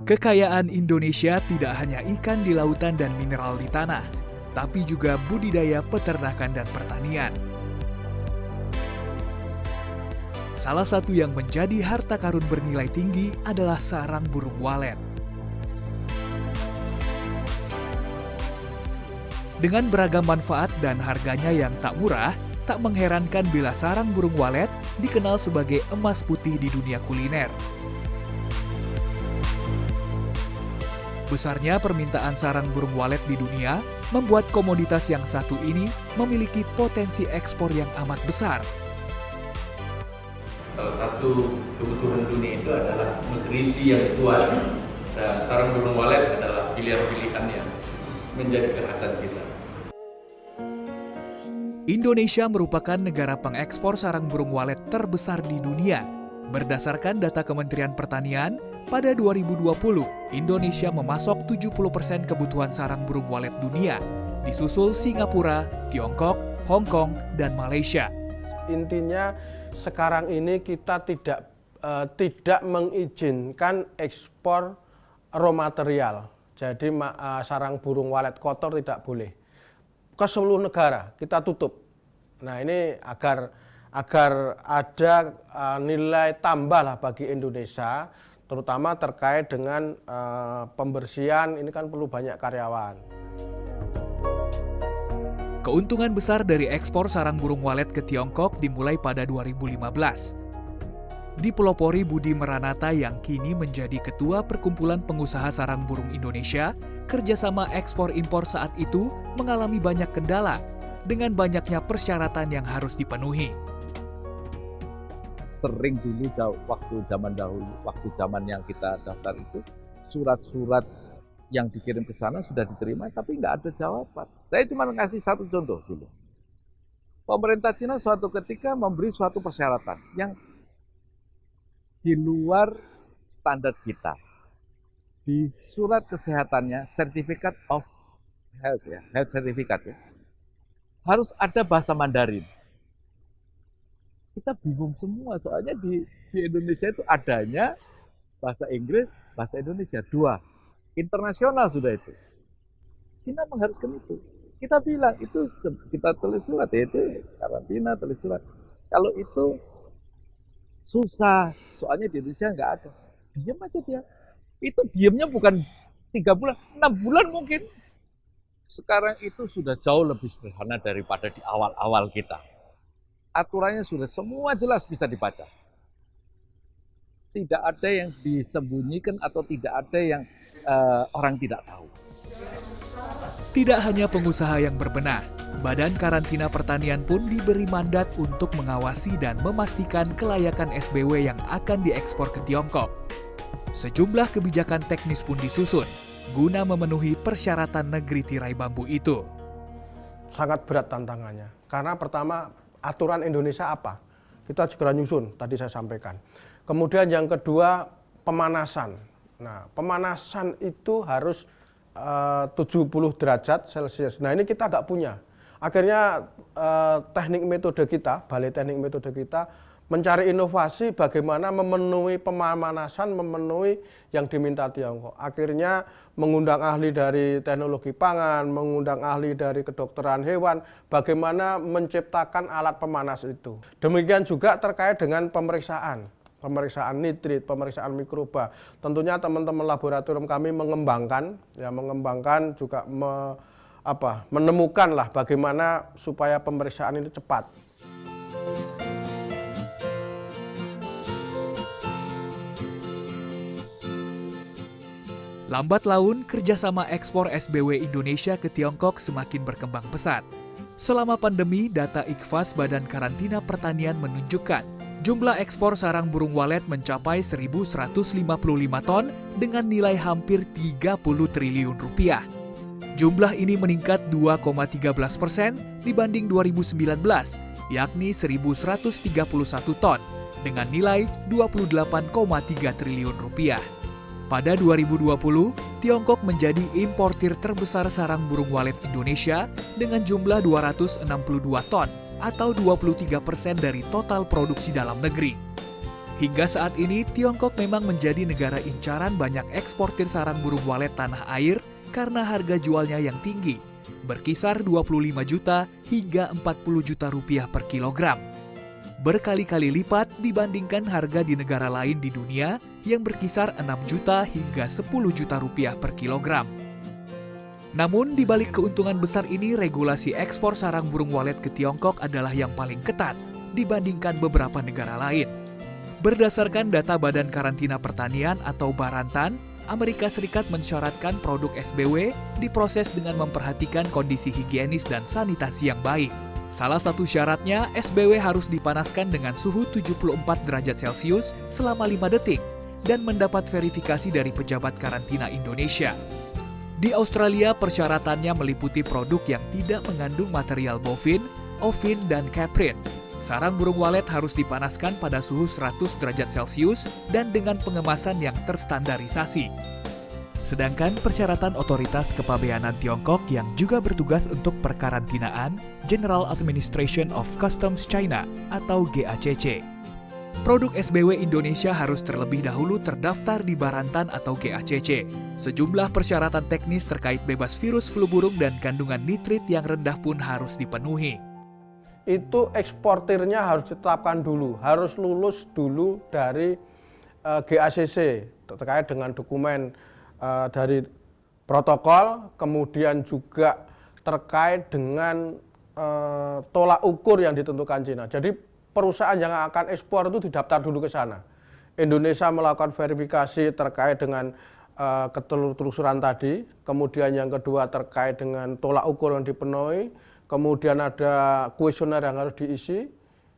Kekayaan Indonesia tidak hanya ikan di lautan dan mineral di tanah, tapi juga budidaya, peternakan, dan pertanian. Salah satu yang menjadi harta karun bernilai tinggi adalah sarang burung walet. Dengan beragam manfaat dan harganya yang tak murah, tak mengherankan bila sarang burung walet dikenal sebagai emas putih di dunia kuliner. Besarnya permintaan sarang burung walet di dunia membuat komoditas yang satu ini memiliki potensi ekspor yang amat besar. Salah satu kebutuhan dunia itu adalah nutrisi yang kuat, dan sarang burung walet adalah pilihan-pilihan yang menjadi kekhasan kita. Indonesia merupakan negara pengekspor sarang burung walet terbesar di dunia. Berdasarkan data Kementerian Pertanian, pada 2020, Indonesia memasok 70% kebutuhan sarang burung walet dunia, disusul Singapura, Tiongkok, Hong Kong, dan Malaysia. Intinya sekarang ini kita tidak mengizinkan ekspor raw material. Jadi sarang burung walet kotor tidak boleh. Ke seluruh negara kita tutup. Nah, ini agar ada nilai tambah lah bagi Indonesia, terutama terkait dengan pembersihan. Ini kan perlu banyak karyawan. Keuntungan besar dari ekspor sarang burung walet ke Tiongkok dimulai pada 2015. Dipelopori Budi Meranata yang kini menjadi Ketua Perkumpulan Pengusaha Sarang Burung Indonesia, kerjasama ekspor-impor saat itu mengalami banyak kendala dengan banyaknya persyaratan yang harus dipenuhi. Sering dulu waktu zaman yang kita daftar itu, surat-surat yang dikirim ke sana sudah diterima, tapi nggak ada jawaban. Saya cuma ngasih satu contoh dulu. Pemerintah Cina suatu ketika memberi suatu persyaratan yang di luar standar kita. Di surat kesehatannya, Certificate of Health ya, Health Certificate ya, harus ada bahasa Mandarin. Kita bingung semua, soalnya di Indonesia itu adanya bahasa Inggris, bahasa Indonesia, dua. Internasional sudah itu. Cina mengharuskan itu. Kita bilang, itu kita tulis surat, ya itu karantina, tulis surat. Kalau itu susah, soalnya di Indonesia nggak ada. Diam aja dia. Itu diamnya bukan 3 bulan, 6 bulan mungkin. Sekarang itu sudah jauh lebih sederhana daripada di awal-awal kita. Aturannya sudah semua jelas bisa dibaca. Tidak ada yang disembunyikan atau tidak ada yang orang tidak tahu. Tidak hanya pengusaha yang berbenah, Badan Karantina Pertanian pun diberi mandat untuk mengawasi dan memastikan kelayakan SBW yang akan diekspor ke Tiongkok. Sejumlah kebijakan teknis pun disusun guna memenuhi persyaratan negeri tirai bambu itu. Sangat berat tantangannya, karena pertama aturan Indonesia apa? Kita segera nyusun, tadi saya sampaikan. Kemudian yang kedua, pemanasan. Nah, pemanasan itu harus 70 derajat Celcius. Nah, ini kita nggak punya. Akhirnya teknik metode kita, Balai Teknik Metode kita, mencari inovasi bagaimana memenuhi pemanasan, memenuhi yang diminta Tiongkok. Akhirnya mengundang ahli dari teknologi pangan, mengundang ahli dari kedokteran hewan, bagaimana menciptakan alat pemanas itu. Demikian juga terkait dengan pemeriksaan nitrit, pemeriksaan mikroba. Tentunya teman-teman laboratorium kami mengembangkan juga menemukan lah bagaimana supaya pemeriksaan ini cepat. Lambat laun, kerjasama ekspor SBW Indonesia ke Tiongkok semakin berkembang pesat. Selama pandemi, data IKFAS Badan Karantina Pertanian menunjukkan jumlah ekspor sarang burung walet mencapai 1.155 ton dengan nilai hampir 30 triliun rupiah. Jumlah ini meningkat 2,13% dibanding 2019, yakni 1.131 ton dengan nilai 28,3 triliun rupiah. Pada 2020, Tiongkok menjadi importir terbesar sarang burung walet Indonesia dengan jumlah 262 ton atau 23% dari total produksi dalam negeri. Hingga saat ini, Tiongkok memang menjadi negara incaran banyak eksportir sarang burung walet tanah air karena harga jualnya yang tinggi, berkisar 25 juta hingga 40 juta rupiah per kilogram. Berkali-kali lipat dibandingkan harga di negara lain di dunia yang berkisar 6 juta hingga 10 juta rupiah per kilogram. Namun, di balik keuntungan besar ini, regulasi ekspor sarang burung walet ke Tiongkok adalah yang paling ketat dibandingkan beberapa negara lain. Berdasarkan data Badan Karantina Pertanian atau Barantan, Amerika Serikat mensyaratkan produk SBW diproses dengan memperhatikan kondisi higienis dan sanitasi yang baik. Salah satu syaratnya, SBW harus dipanaskan dengan suhu 74 derajat Celcius selama 5 detik dan mendapat verifikasi dari pejabat karantina Indonesia. Di Australia, persyaratannya meliputi produk yang tidak mengandung material bovin, ovin, dan caprin. Sarang burung walet harus dipanaskan pada suhu 100 derajat Celcius dan dengan pengemasan yang terstandarisasi. Sedangkan persyaratan Otoritas Kepabeanan Tiongkok yang juga bertugas untuk perkarantinaan, General Administration of Customs China atau GACC. Produk SBW Indonesia harus terlebih dahulu terdaftar di Barantan atau GACC. Sejumlah persyaratan teknis terkait bebas virus flu burung dan kandungan nitrit yang rendah pun harus dipenuhi. Itu eksportirnya harus ditetapkan dulu, harus lulus dulu dari GACC terkait dengan dokumen dari protokol, kemudian juga terkait dengan tolak ukur yang ditentukan Cina. Jadi perusahaan yang akan ekspor itu didaftar dulu ke sana. Indonesia melakukan verifikasi terkait dengan ketelusuran tadi, kemudian yang kedua terkait dengan tolak ukur yang dipenuhi, kemudian ada kuesioner yang harus diisi,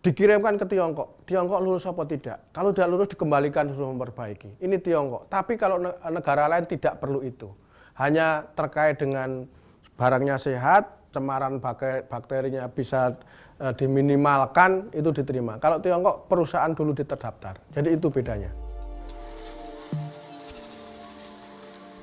dikirimkan ke Tiongkok. Tiongkok lulus apa tidak? Kalau tidak lulus dikembalikan sudah memperbaiki. Ini Tiongkok. Tapi kalau negara lain tidak perlu itu. Hanya terkait dengan barangnya sehat, cemaran bakterinya bisa diminimalkan, itu diterima. Kalau Tiongkok perusahaan dulu diterdaftar. Jadi itu bedanya.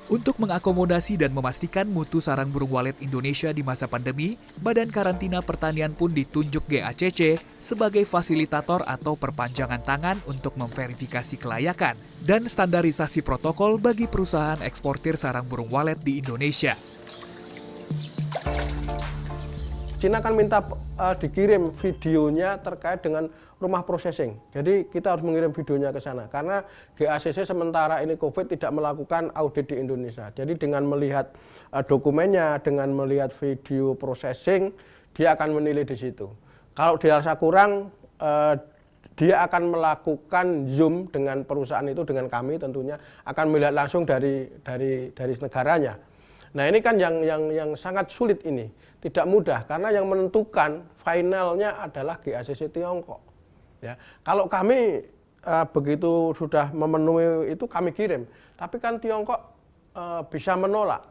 Untuk mengakomodasi dan memastikan mutu sarang burung walet Indonesia di masa pandemi, Badan Karantina Pertanian pun ditunjuk GACC sebagai fasilitator atau perpanjangan tangan untuk memverifikasi kelayakan dan standarisasi protokol bagi perusahaan eksportir sarang burung walet di Indonesia. Cina kan minta dikirim videonya terkait dengan rumah processing. Jadi kita harus mengirim videonya ke sana. Karena GACC sementara ini COVID tidak melakukan audit di Indonesia. Jadi dengan melihat dokumennya, dengan melihat video processing, dia akan menilai di situ. Kalau dirasa kurang, dia akan melakukan Zoom dengan perusahaan itu, dengan kami tentunya, akan melihat langsung dari negaranya. Nah ini kan yang sangat sulit ini, tidak mudah karena yang menentukan finalnya adalah GACC Tiongkok. Ya, kalau kami begitu sudah memenuhi itu kami kirim, tapi kan Tiongkok bisa menolak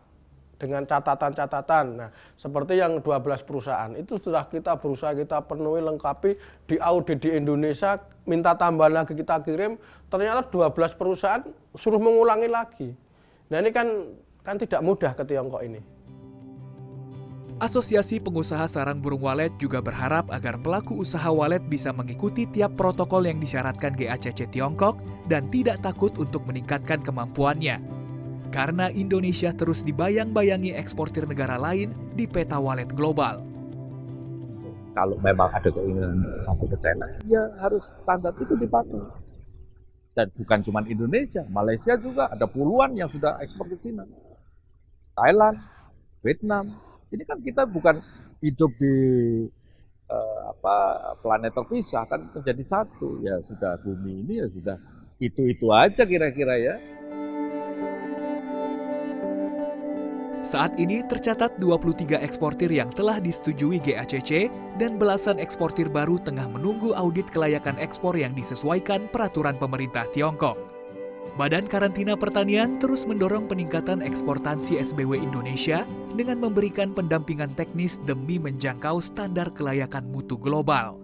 dengan catatan-catatan. Nah, seperti yang 12 perusahaan itu sudah kita berusaha kita penuhi lengkapi, diaudit di Indonesia, minta tambahan lagi kita kirim, ternyata 12 perusahaan suruh mengulangi lagi. Nah ini kan tidak mudah ke Tiongkok ini. Asosiasi Pengusaha Sarang Burung Walet juga berharap agar pelaku usaha walet bisa mengikuti tiap protokol yang disyaratkan GACC Tiongkok dan tidak takut untuk meningkatkan kemampuannya. Karena Indonesia terus dibayang-bayangi eksportir negara lain di peta walet global. Kalau memang ada keinginan masuk ke China, ya harus standar itu dipakai. Dan bukan cuma Indonesia, Malaysia juga ada puluhan yang sudah ekspor ke China. Thailand, Vietnam. Ini kan kita bukan hidup di planet terpisah, kan menjadi satu. Ya sudah bumi ini ya sudah itu aja kira-kira ya. Saat ini tercatat 23 eksportir yang telah disetujui GACC dan belasan eksportir baru tengah menunggu audit kelayakan ekspor yang disesuaikan peraturan pemerintah Tiongkok. Badan Karantina Pertanian terus mendorong peningkatan eksportasi SBW Indonesia dengan memberikan pendampingan teknis demi menjangkau standar kelayakan mutu global.